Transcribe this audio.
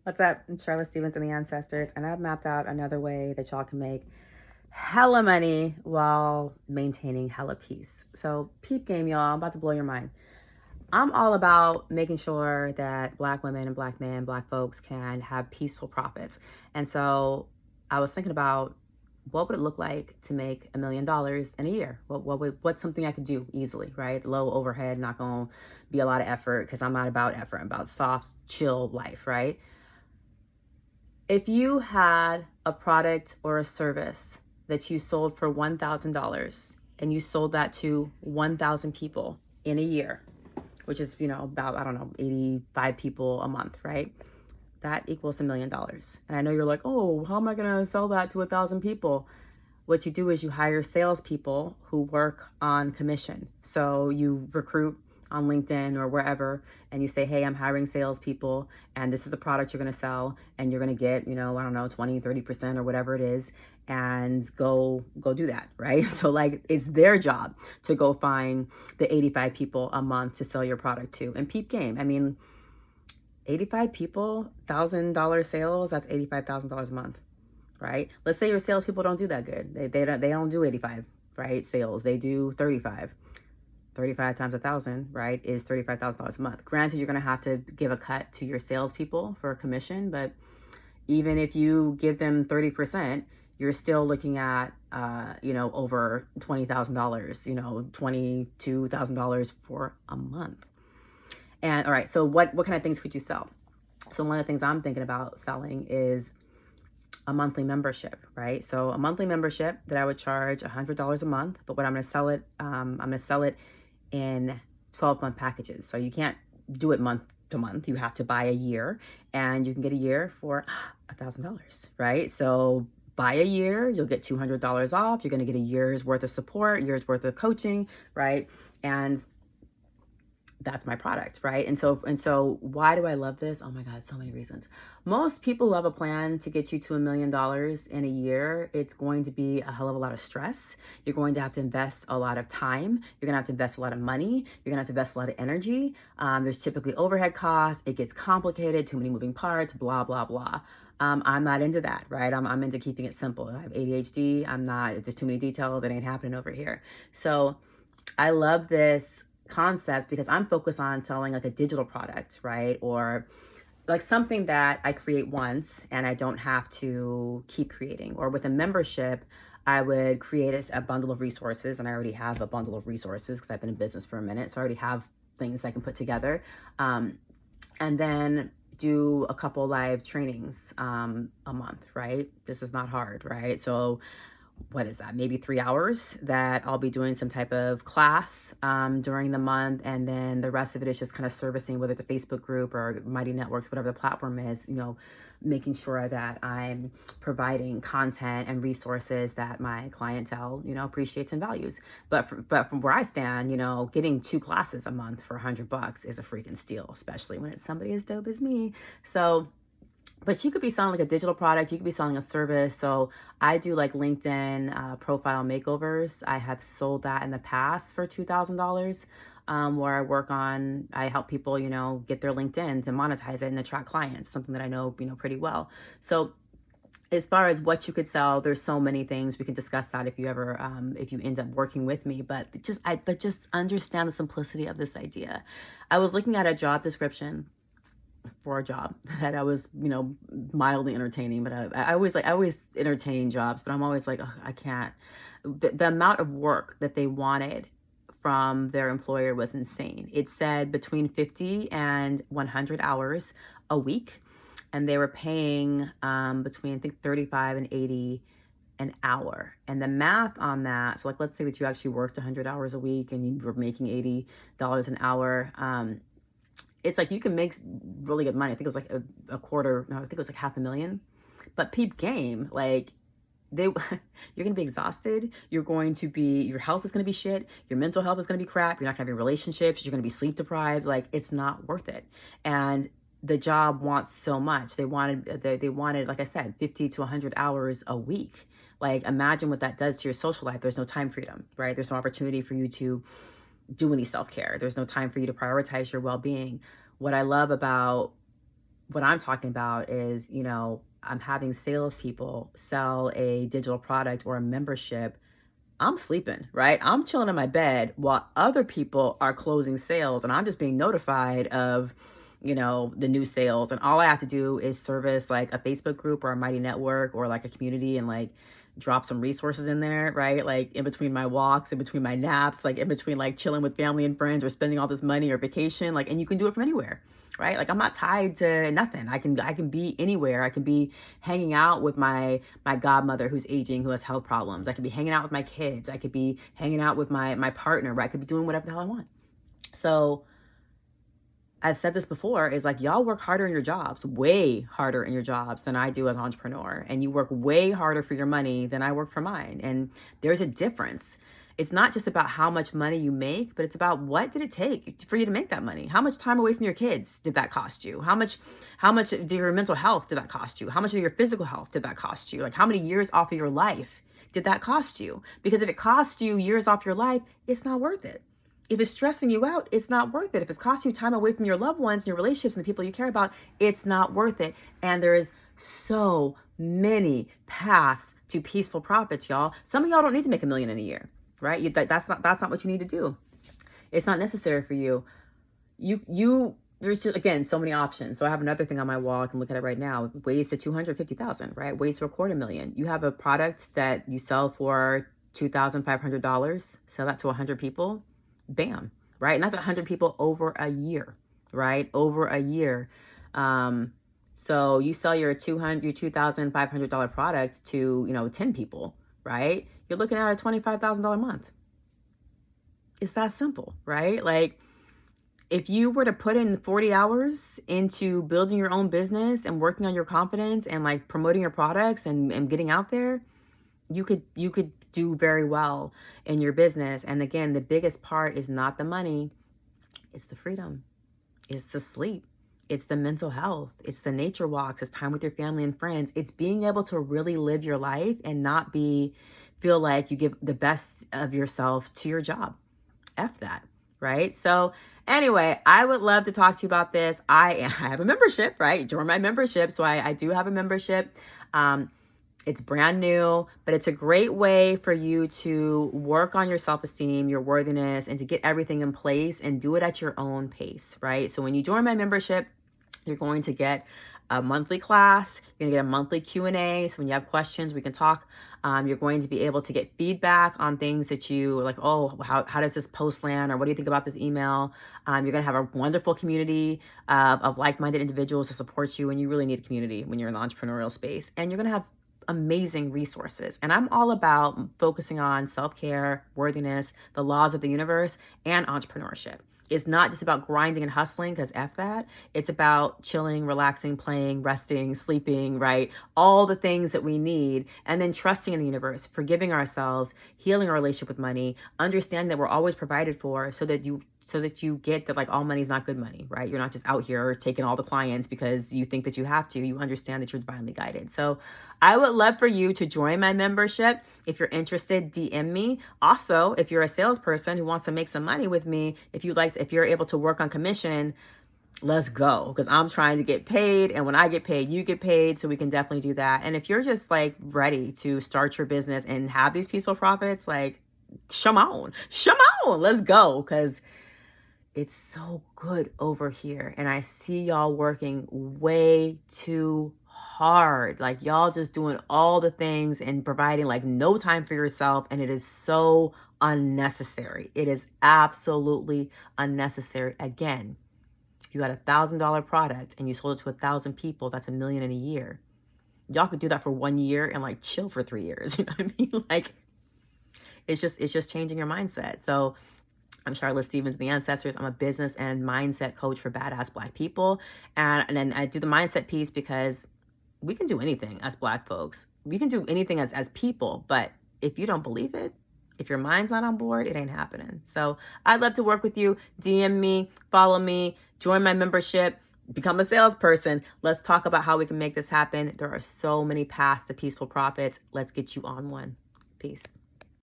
What's up? It's Charlotte Stevens and the Ancestors, and I've mapped out another way that y'all can make hella money while maintaining hella peace. So, peep game, y'all. I'm about to blow your mind. I'm all about making sure that Black women and Black men, Black folks can have peaceful profits. And so, I was thinking about what would it look like to make $1 million in a year? What's something I could do easily, right? Low overhead, not gonna be a lot of effort because I'm not about effort. I'm about soft, chill life, right? If you had a product or a service that you sold for $1,000 and you sold that to 1,000 people in a year, which is, about, I don't know, 85 people a month, right? That equals $1 million. And I know you're like, oh, how am I going to sell that to 1,000 people? What you do is you hire salespeople who work on commission. So you recruit on LinkedIn or wherever, and you say, hey, I'm hiring salespeople, and this is the product you're going to sell, and you're going to get, I don't know, 20, 30% or whatever it is, and go do that, right? So like it's their job to go find the 85 people a month to sell your product to. And peep game, I mean, 85 people, $1,000 sales, that's $85,000 a month, right? Let's say your salespeople don't do that good. They don't do 85, right? Sales, they do 35. 35 times 1,000, right, is $35,000 a month. Granted, you're going to have to give a cut to your salespeople for a commission, but even if you give them 30%, you're still looking at, over $20,000, $22,000 for a month. And all right, so what kind of things could you sell? So one of the things I'm thinking about selling is a monthly membership, right? So a monthly membership that I would charge $100 a month, but what I'm going to sell it in 12-month packages. So you can't do it month to month. You have to buy a year, and you can get a year for $1,000, right? So buy a year, you'll get $200 off. You're going to get a year's worth of support, year's worth of coaching, right? And that's my product, right? And so why do I love this? Oh my God, so many reasons. Most people who have a plan to get you to $1 million in a year, it's going to be a hell of a lot of stress. You're going to have to invest a lot of time. You're gonna have to invest a lot of money. You're gonna have to invest a lot of energy. There's typically overhead costs. It gets complicated, too many moving parts, blah, blah, blah. I'm not into that, right? I'm into keeping it simple. I have ADHD. If there's too many details, it ain't happening over here. So I love this concept because I'm focused on selling like a digital product, right? Or like something that I create once and I don't have to keep creating. Or with a membership, I would create a bundle of resources, and I already have a bundle of resources because I've been in business for a minute. So I already have things I can put together. And then do a couple live trainings a month, right? This is not hard, right? So what is that, maybe 3 hours that I'll be doing some type of class during the month. And then the rest of it is just kind of servicing, whether it's a Facebook group or Mighty Networks, whatever the platform is, making sure that I'm providing content and resources that my clientele, appreciates and values. But from where I stand, getting 2 classes a month for $100 is a freaking steal, especially when it's somebody as dope as me. So but you could be selling like a digital product. You could be selling a service. So I do like LinkedIn profile makeovers. I have sold that in the past for $2,000, where I help people, get their LinkedIn to monetize it and attract clients, something that I know, pretty well. So as far as what you could sell, there's so many things. We can discuss that if you end up working with me, but just understand the simplicity of this idea. I was looking at a job description for a job that I was, mildly entertaining, but I always entertain jobs, but I'm always like, oh, I can't. The amount of work that they wanted from their employer was insane. It said between 50 and 100 hours a week, and they were paying between, I think, 35 and 80 an hour. And the math on that, so like, let's say that you actually worked 100 hours a week and you were making $80 an hour. It's like you can make really good money. I think it was like a quarter. No, I think it was like $500,000. But peep game, like you're gonna be exhausted. Your health is gonna be shit. Your mental health is gonna be crap. You're not gonna have any relationships. You're gonna be sleep deprived. Like it's not worth it. And the job wants so much. They wanted, like I said, 50 to 100 hours a week. Like imagine what that does to your social life. There's no time freedom, right? There's no opportunity for you to do any self-care. There's no time for you to prioritize your well-being. What I love about what I'm talking about is, I'm having salespeople sell a digital product or a membership. I'm sleeping, right? I'm chilling in my bed while other people are closing sales, and I'm just being notified of, the new sales. And all I have to do is service like a Facebook group or a Mighty Network or like a community and like drop some resources in there, right? Like in between my walks, in between my naps, like in between like chilling with family and friends or spending all this money or vacation, like, and you can do it from anywhere, right? Like I'm not tied to nothing. I can be anywhere. I can be hanging out with my godmother who's aging, who has health problems. I could be hanging out with my kids. I could be hanging out with my partner, right? I could be doing whatever the hell I want. So I've said this before, is like, y'all work harder in your jobs, way harder in your jobs than I do as an entrepreneur. And you work way harder for your money than I work for mine. And there's a difference. It's not just about how much money you make, but it's about what did it take for you to make that money? How much time away from your kids did that cost you? How much did your mental health did that cost you? How much of your physical health did that cost you? Like how many years off of your life did that cost you? Because if it cost you years off your life, it's not worth it. If it's stressing you out, it's not worth it. If it's costing you time away from your loved ones and your relationships and the people you care about, it's not worth it. And there is so many paths to peaceful profits, y'all. Some of y'all don't need to make $1 million in a year, right? That's not what you need to do. It's not necessary for you. There's just, again, so many options. So I have another thing on my wall. I can look at it right now. Ways to 250,000, right? Ways to $250,000. You have a product that you sell for $2,500. Sell that to 100 people. Bam, right? And that's 100 people over a year, right? Over a year. So you sell your $2,500 product to, 10 people, right? You're looking at a $25,000 a month. It's that simple, right? Like if you were to put in 40 hours into building your own business and working on your confidence and like promoting your products and getting out there, you could do very well in your business. And again, the biggest part is not the money. It's the freedom. It's the sleep. It's the mental health. It's the nature walks. It's time with your family and friends. It's being able to really live your life and not feel like you give the best of yourself to your job. F that, right? So anyway, I would love to talk to you about this. I have a membership, right? Join my membership. So I do have a membership. It's brand new, but it's a great way for you to work on your self-esteem, your worthiness, and to get everything in place and do it at your own pace, right? So when you join my membership, you're going to get a monthly class. You're going to get a monthly Q&A. So when you have questions, we can talk. You're going to be able to get feedback on things that you like, oh, how does this post land? Or what do you think about this email? You're going to have a wonderful community of like-minded individuals to support you. And you really need a community when you're in the entrepreneurial space. And you're going to have amazing resources. And I'm all about focusing on self-care, worthiness, the laws of the universe, and entrepreneurship. It's not just about grinding and hustling, because F that. It's about chilling, relaxing, playing, resting, sleeping, right? All the things that we need. And then trusting in the universe, forgiving ourselves, healing our relationship with money, understanding that we're always provided for so that you get that like all money is not good money, right? You're not just out here taking all the clients because you think that you have to. You understand that you're divinely guided. So I would love for you to join my membership. If you're interested, DM me. Also, if you're a salesperson who wants to make some money with me, if you're able to work on commission, let's go, because I'm trying to get paid. And when I get paid, you get paid. So we can definitely do that. And if you're just like ready to start your business and have these peaceful profits, like, come on, let's go. Because it's so good over here. And I see y'all working way too hard. Like y'all just doing all the things and providing like no time for yourself. And it is so unnecessary. It is absolutely unnecessary. Again, if you had $1,000 product and you sold it to 1,000 people, that's $1 million in a year. Y'all could do that for 1 year and like chill for 3 years. You know what I mean? Like it's just changing your mindset. So I'm Charlotte Stevens, the Ancestors. I'm a business and mindset coach for badass Black people. And then I do the mindset piece because we can do anything as Black folks. We can do anything as people. But if you don't believe it, if your mind's not on board, it ain't happening. So I'd love to work with you. DM me, follow me, join my membership, become a salesperson. Let's talk about how we can make this happen. There are so many paths to peaceful profits. Let's get you on one. Peace.